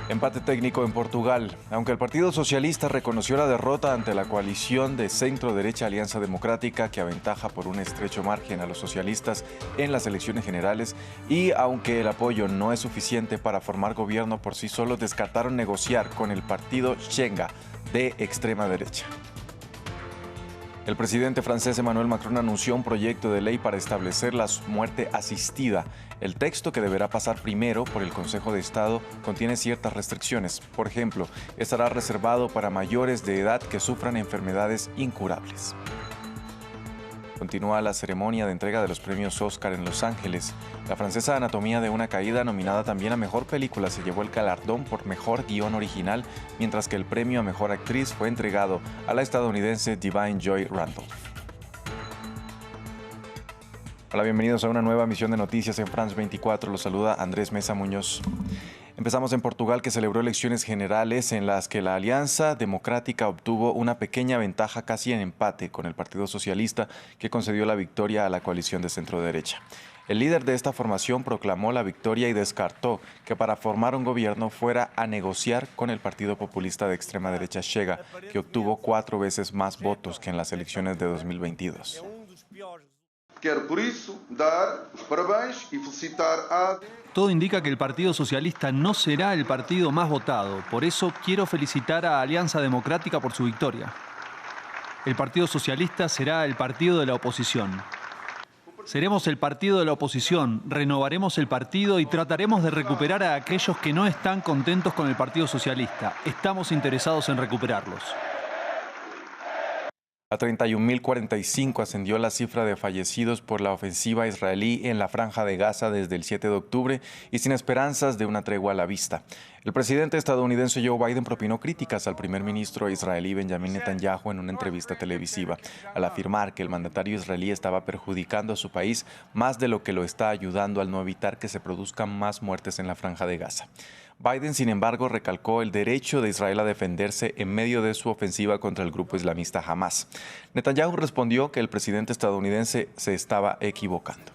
Empate técnico en Portugal. Aunque el Partido Socialista reconoció la derrota ante la coalición de centro-derecha Alianza Democrática, que aventaja por un estrecho margen a los socialistas en las elecciones generales, y aunque el apoyo no es suficiente para formar gobierno por sí solo, descartaron negociar con el partido Chenga de extrema derecha. El presidente francés Emmanuel Macron anunció un proyecto de ley para establecer la muerte asistida. El texto, que deberá pasar primero por el Consejo de Estado, contiene ciertas restricciones. Por ejemplo, estará reservado para mayores de edad que sufran enfermedades incurables. Continúa la ceremonia de entrega de los premios Oscar en Los Ángeles. La francesa Anatomía de una caída, nominada también a Mejor Película, se llevó el galardón por Mejor Guión Original, mientras que el premio a Mejor Actriz fue entregado a la estadounidense Da'Vine Joy Randolph. Hola, bienvenidos a una nueva emisión de Noticias en France 24. Los saluda Andrés Mesa Muñoz. Empezamos en Portugal, que celebró elecciones generales en las que la Alianza Democrática obtuvo una pequeña ventaja, casi en empate, con el Partido Socialista, que concedió la victoria a la coalición de centro-derecha. El líder de esta formación proclamó la victoria y descartó que para formar un gobierno fuera a negociar con el partido populista de extrema derecha Chega, que obtuvo 4 veces más votos que en las elecciones de 2022. Quero, por isso, dar os parabéns e felicitar a... Todo indica que el Partido Socialista no será el partido más votado. Por eso quiero felicitar a Alianza Democrática por su victoria. El Partido Socialista será el partido de la oposición. Seremos el partido de la oposición, renovaremos el partido y trataremos de recuperar a aquellos que no están contentos con el Partido Socialista. Estamos interesados en recuperarlos. A 31.045 ascendió la cifra de fallecidos por la ofensiva israelí en la Franja de Gaza desde el 7 de octubre y sin esperanzas de una tregua a la vista. El presidente estadounidense Joe Biden propinó críticas al primer ministro israelí Benjamin Netanyahu en una entrevista televisiva, al afirmar que el mandatario israelí estaba perjudicando a su país más de lo que lo está ayudando al no evitar que se produzcan más muertes en la Franja de Gaza. Biden, sin embargo, recalcó el derecho de Israel a defenderse en medio de su ofensiva contra el grupo islamista Hamas. Netanyahu respondió que el presidente estadounidense se estaba equivocando.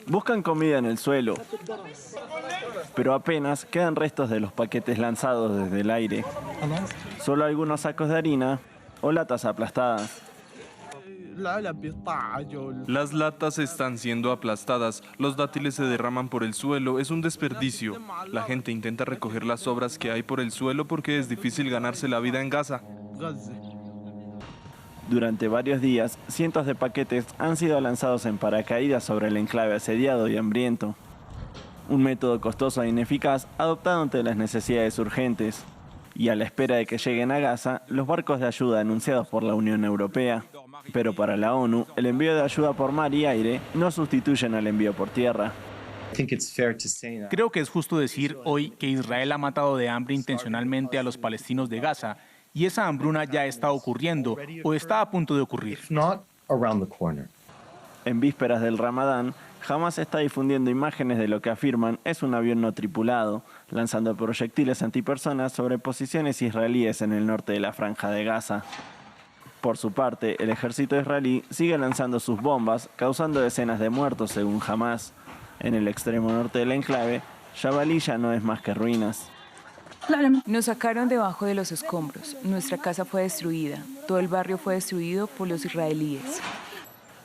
Buscan comida en el suelo, pero apenas quedan restos de los paquetes lanzados desde el aire. Solo algunos sacos de harina o latas aplastadas. Las latas están siendo aplastadas, los dátiles se derraman por el suelo, es un desperdicio. La gente intenta recoger las sobras que hay por el suelo porque es difícil ganarse la vida en Gaza. Durante varios días, cientos de paquetes han sido lanzados en paracaídas sobre el enclave asediado y hambriento. Un método costoso e ineficaz adoptado ante las necesidades urgentes. Y a la espera de que lleguen a Gaza, los barcos de ayuda anunciados por la Unión Europea. Pero para la ONU, el envío de ayuda por mar y aire no sustituyen al envío por tierra. Creo que es justo decir hoy que Israel ha matado de hambre intencionalmente a los palestinos de Gaza, y esa hambruna ya está ocurriendo o está a punto de ocurrir. En vísperas del Ramadán, Hamas está difundiendo imágenes de lo que afirman es un avión no tripulado, lanzando proyectiles antipersonas sobre posiciones israelíes en el norte de la Franja de Gaza. Por su parte, el ejército israelí sigue lanzando sus bombas, causando decenas de muertos según Hamas. En el extremo norte del enclave, Jabalí ya no es más que ruinas. Nos sacaron debajo de los escombros. Nuestra casa fue destruida. Todo el barrio fue destruido por los israelíes.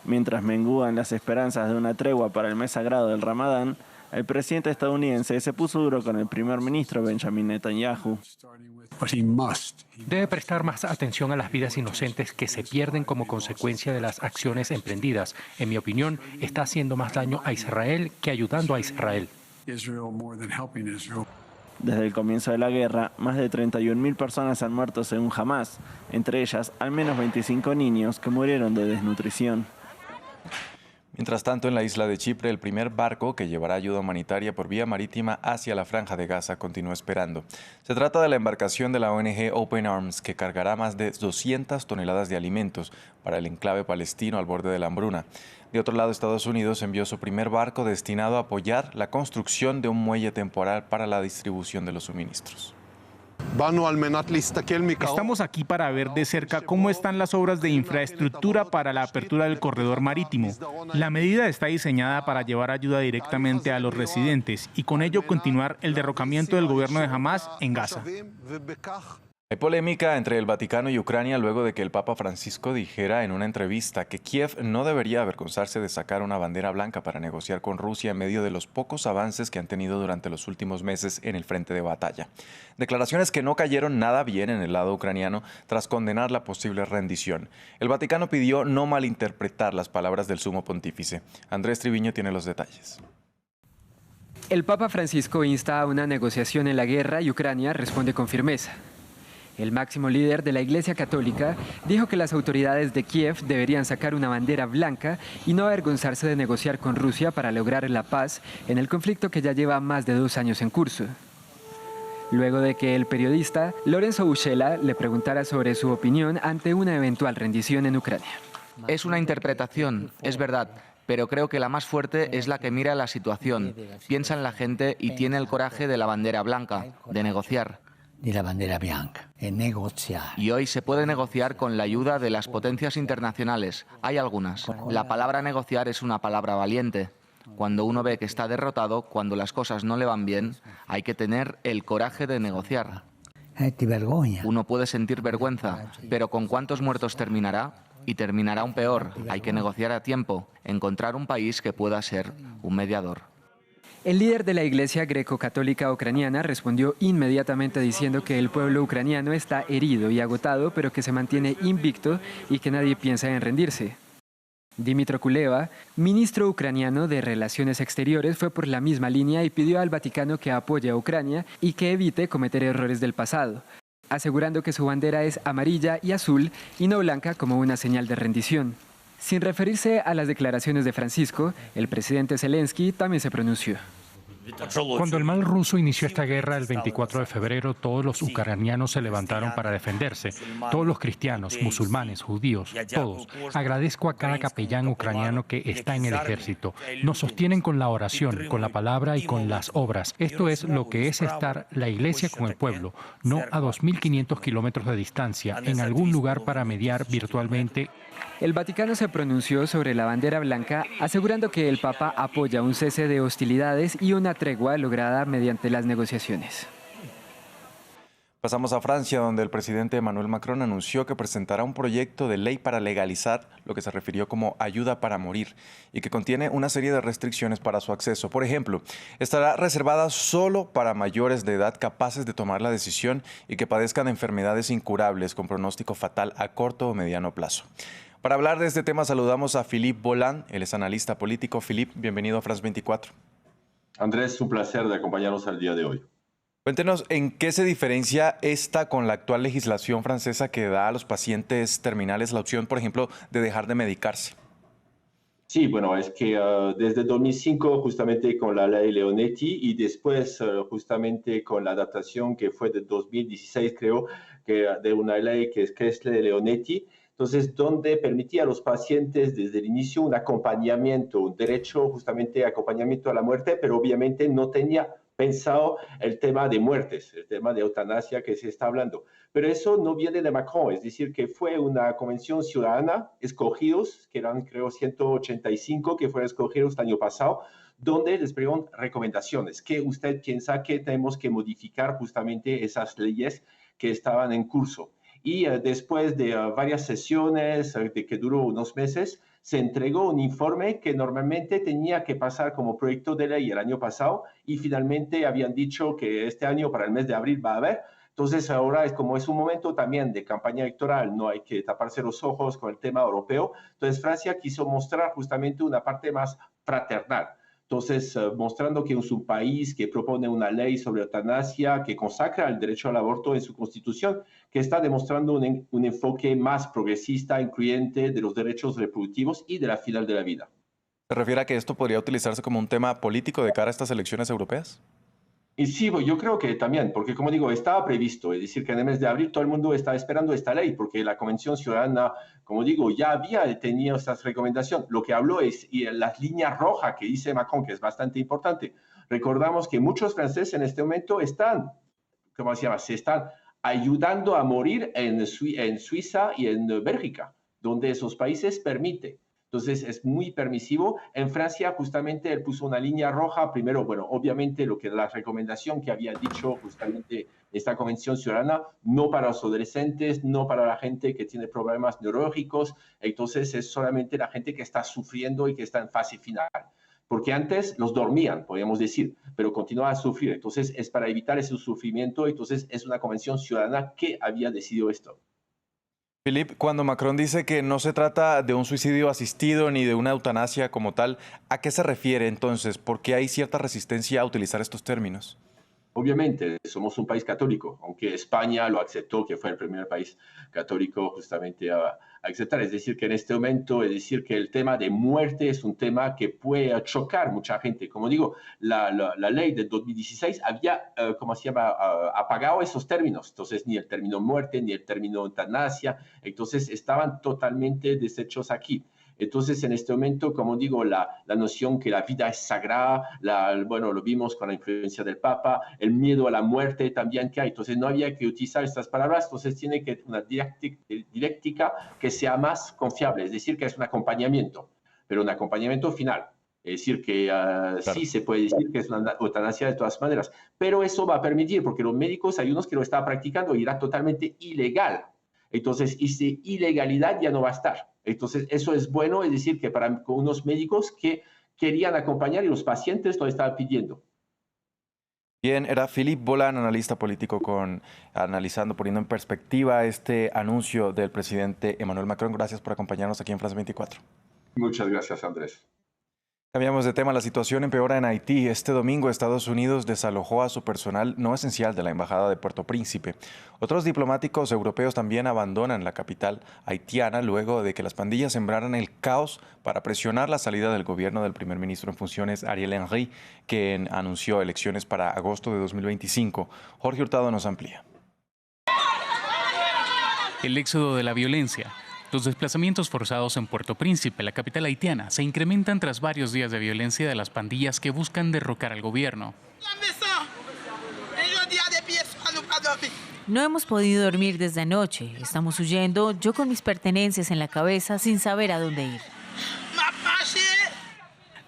Mientras menguan las esperanzas de una tregua para el mes sagrado del Ramadán, el presidente estadounidense se puso duro con el primer ministro Benjamin Netanyahu. Debe prestar más atención a las vidas inocentes que se pierden como consecuencia de las acciones emprendidas. En mi opinión, está haciendo más daño a Israel que ayudando a Israel. Desde el comienzo de la guerra, más de 31.000 personas han muerto según Hamas, entre ellas al menos 25 niños que murieron de desnutrición. Mientras tanto, en la isla de Chipre, el primer barco que llevará ayuda humanitaria por vía marítima hacia la Franja de Gaza continúa esperando. Se trata de la embarcación de la ONG Open Arms, que cargará más de 200 toneladas de alimentos para el enclave palestino al borde de la hambruna. De otro lado, Estados Unidos envió su primer barco destinado a apoyar la construcción de un muelle temporal para la distribución de los suministros. Estamos aquí para ver de cerca cómo están las obras de infraestructura para la apertura del corredor marítimo. La medida está diseñada para llevar ayuda directamente a los residentes y con ello continuar el derrocamiento del gobierno de Hamás en Gaza. Hay polémica entre el Vaticano y Ucrania luego de que el Papa Francisco dijera en una entrevista que Kiev no debería avergonzarse de sacar una bandera blanca para negociar con Rusia en medio de los pocos avances que han tenido durante los últimos meses en el frente de batalla. Declaraciones que no cayeron nada bien en el lado ucraniano tras condenar la posible rendición. El Vaticano pidió no malinterpretar las palabras del sumo pontífice. Andrés Triviño tiene los detalles. El Papa Francisco insta a una negociación en la guerra y Ucrania responde con firmeza. El máximo líder de la Iglesia Católica dijo que las autoridades de Kiev deberían sacar una bandera blanca y no avergonzarse de negociar con Rusia para lograr la paz en el conflicto que ya lleva más de 2 años en curso. Luego de que el periodista Lorenzo Ushela le preguntara sobre su opinión ante una eventual rendición en Ucrania. Es una interpretación, es verdad, pero creo que la más fuerte es la que mira la situación, piensa en la gente y tiene el coraje de la bandera blanca, de negociar. Y hoy se puede negociar con la ayuda de las potencias internacionales. Hay algunas. La palabra negociar es una palabra valiente. Cuando uno ve que está derrotado, cuando las cosas no le van bien, hay que tener el coraje de negociar. Uno puede sentir vergüenza, pero ¿con cuántos muertos terminará? Y terminará aún peor. Hay que negociar a tiempo, encontrar un país que pueda ser un mediador. El líder de la Iglesia greco-católica ucraniana respondió inmediatamente diciendo que el pueblo ucraniano está herido y agotado, pero que se mantiene invicto y que nadie piensa en rendirse. Dmytro Kuleba, ministro ucraniano de Relaciones Exteriores, fue por la misma línea y pidió al Vaticano que apoye a Ucrania y que evite cometer errores del pasado, asegurando que su bandera es amarilla y azul y no blanca como una señal de rendición. Sin referirse a las declaraciones de Francisco, el presidente Zelensky también se pronunció. Cuando el mal ruso inició esta guerra el 24 de febrero, todos los ucranianos se levantaron para defenderse. Todos los cristianos, musulmanes, judíos, todos. Agradezco a cada capellán ucraniano que está en el ejército. Nos sostienen con la oración, con la palabra y con las obras. Esto es lo que es estar la iglesia con el pueblo, no a 2.500 kilómetros de distancia, en algún lugar para mediar virtualmente. El Vaticano se pronunció sobre la bandera blanca, asegurando que el Papa apoya un cese de hostilidades y una tregua lograda mediante las negociaciones. Pasamos a Francia, donde el presidente Emmanuel Macron anunció que presentará un proyecto de ley para legalizar lo que se refirió como ayuda para morir y que contiene una serie de restricciones para su acceso. Por ejemplo, estará reservada solo para mayores de edad capaces de tomar la decisión y que padezcan enfermedades incurables con pronóstico fatal a corto o mediano plazo. Para hablar de este tema saludamos a Philippe Boland, él es analista político. Philippe, bienvenido a France 24. Andrés, un placer de acompañarnos al día de hoy. Cuéntenos, ¿en qué se diferencia esta con la actual legislación francesa que da a los pacientes terminales la opción, por ejemplo, de dejar de medicarse? Sí, bueno, es que desde 2005, justamente con la ley Leonetti y después justamente con la adaptación que fue de 2016, creo, que de una ley que es Kessler-Leonetti, entonces, donde permitía a los pacientes desde el inicio un acompañamiento, un derecho justamente de acompañamiento a la muerte, pero obviamente no tenía pensado el tema de muertes, el tema de eutanasia que se está hablando. Pero eso no viene de Macron, es decir, que fue una convención ciudadana, escogidos, que eran creo 185 que fueron escogidos el año pasado, donde les preguntan recomendaciones, que usted piensa que tenemos que modificar justamente esas leyes que estaban en curso. Y después de varias sesiones, de que duró unos meses, se entregó un informe que normalmente tenía que pasar como proyecto de ley el año pasado y finalmente habían dicho que este año, para el mes de abril, va a haber. Entonces ahora como es un momento también de campaña electoral, no hay que taparse los ojos con el tema europeo. Entonces Francia quiso mostrar justamente una parte más fraternal. Entonces, mostrando que es un país que propone una ley sobre eutanasia, que consacra el derecho al aborto en su constitución, que está demostrando un enfoque más progresista, incluyente de los derechos reproductivos y de la final de la vida. ¿Se refiere a que esto podría utilizarse como un tema político de cara a estas elecciones europeas? Y sí, yo creo que también, porque como digo, estaba previsto, es decir, que en el mes de abril todo el mundo está esperando esta ley, porque la Convención Ciudadana, como digo, ya había tenido estas recomendaciones. Lo que habló es y las líneas rojas que dice Macron, que es bastante importante. Recordamos que muchos franceses en este momento están, ¿cómo se llama? Se están ayudando a morir en Suiza y en Bélgica, donde esos países permiten. Entonces es muy permisivo. En Francia justamente él puso una línea roja. Primero, bueno, obviamente la recomendación que había dicho justamente esta Convención Ciudadana, no para los adolescentes, no para la gente que tiene problemas neurológicos. Entonces es solamente la gente que está sufriendo y que está en fase final. Porque antes los dormían, podríamos decir, pero continuaban a sufrir. Entonces es para evitar ese sufrimiento. Entonces es una Convención Ciudadana que había decidido esto. Philippe, cuando Macron dice que no se trata de un suicidio asistido ni de una eutanasia como tal, ¿a qué se refiere entonces? ¿Por qué hay cierta resistencia a utilizar estos términos? Obviamente, somos un país católico, aunque España lo aceptó, que fue el primer país católico justamente a aceptar. Es decir, que en este momento, es decir, que el tema de muerte es un tema que puede chocar mucha gente. Como digo, la ley de 2016 había, apagado esos términos. Entonces, ni el término muerte, ni el término eutanasia. Entonces, estaban totalmente deshechos aquí. Entonces, en este momento, como digo, la noción que la vida es sagrada, bueno, lo vimos con la influencia del Papa, el miedo a la muerte también que hay. Entonces, no había que utilizar estas palabras. Entonces, tiene que una dialéctica que sea más confiable, es decir, que es un acompañamiento, pero un acompañamiento final. Es decir, que claro, sí se puede decir que es una eutanasia de todas maneras, pero eso va a permitir, porque los médicos, hay unos que lo están practicando y era totalmente ilegal. Entonces, esa ilegalidad ya no va a estar. Entonces, eso es bueno, es decir, que para unos médicos que querían acompañar y los pacientes lo estaban pidiendo. Bien, era Philippe Bolan, analista político, poniendo en perspectiva este anuncio del presidente Emmanuel Macron. Gracias por acompañarnos aquí en France 24. Muchas gracias, Andrés. Cambiamos de tema. La situación empeora en Haití. Este domingo Estados Unidos desalojó a su personal no esencial de la Embajada de Puerto Príncipe. Otros diplomáticos europeos también abandonan la capital haitiana luego de que las pandillas sembraran el caos para presionar la salida del gobierno del primer ministro en funciones, Ariel Henry, quien anunció elecciones para agosto de 2025. Jorge Hurtado nos amplía. El éxodo de la violencia. Los desplazamientos forzados en Puerto Príncipe, la capital haitiana, se incrementan tras varios días de violencia de las pandillas que buscan derrocar al gobierno. No hemos podido dormir desde anoche. Estamos huyendo, yo con mis pertenencias en la cabeza, sin saber a dónde ir.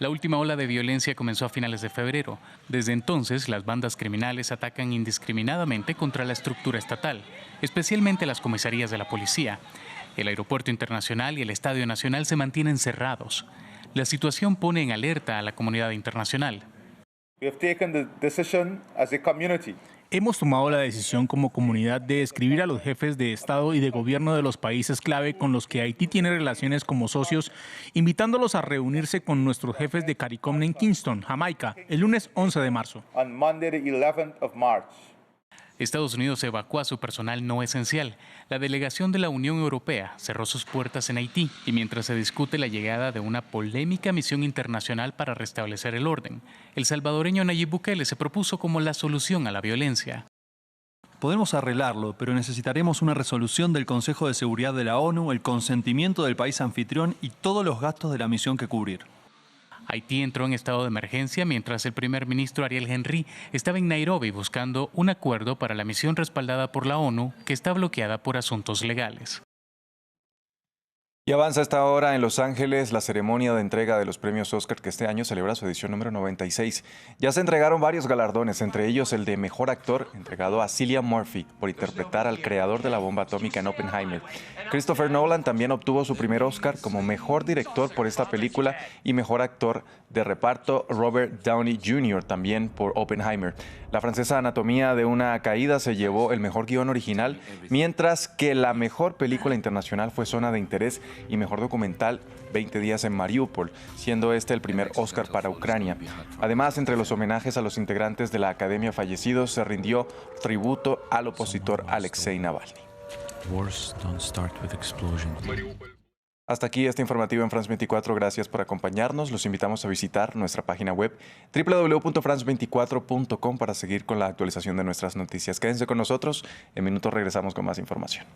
La última ola de violencia comenzó a finales de febrero. Desde entonces, las bandas criminales atacan indiscriminadamente contra la estructura estatal, especialmente las comisarías de la policía. El aeropuerto internacional y el Estadio Nacional se mantienen cerrados. La situación pone en alerta a la comunidad internacional. Hemos tomado la decisión como comunidad de escribir a los jefes de Estado y de gobierno de los países clave con los que Haití tiene relaciones como socios, invitándolos a reunirse con nuestros jefes de CARICOM en Kingston, Jamaica, el lunes 11 de marzo. Estados Unidos evacuó a su personal no esencial. La delegación de la Unión Europea cerró sus puertas en Haití y mientras se discute la llegada de una polémica misión internacional para restablecer el orden, el salvadoreño Nayib Bukele se propuso como la solución a la violencia. Podemos arreglarlo, pero necesitaremos una resolución del Consejo de Seguridad de la ONU, el consentimiento del país anfitrión y todos los gastos de la misión que cubrir. Haití entró en estado de emergencia mientras el primer ministro Ariel Henry estaba en Nairobi buscando un acuerdo para la misión respaldada por la ONU que está bloqueada por asuntos legales. Y avanza esta hora en Los Ángeles la ceremonia de entrega de los premios Oscar, que este año celebra su edición número 96. Ya se entregaron varios galardones, entre ellos el de Mejor Actor, entregado a Cillian Murphy por interpretar al creador de la bomba atómica en Oppenheimer. Christopher Nolan también obtuvo su primer Oscar como Mejor Director por esta película y Mejor Actor de Reparto Robert Downey Jr. también por Oppenheimer. La francesa Anatomía de una caída se llevó el mejor guión original, mientras que la mejor película internacional fue Zona de Interés y mejor documental 20 días en Mariupol, siendo este el primer Oscar para Ucrania. Además, entre los homenajes a los integrantes de la Academia fallecidos, se rindió tributo al opositor Alexei Navalny. Hasta aquí este informativo en France 24. Gracias por acompañarnos. Los invitamos a visitar nuestra página web www.france24.com para seguir con la actualización de nuestras noticias. Quédense con nosotros. En minutos regresamos con más información.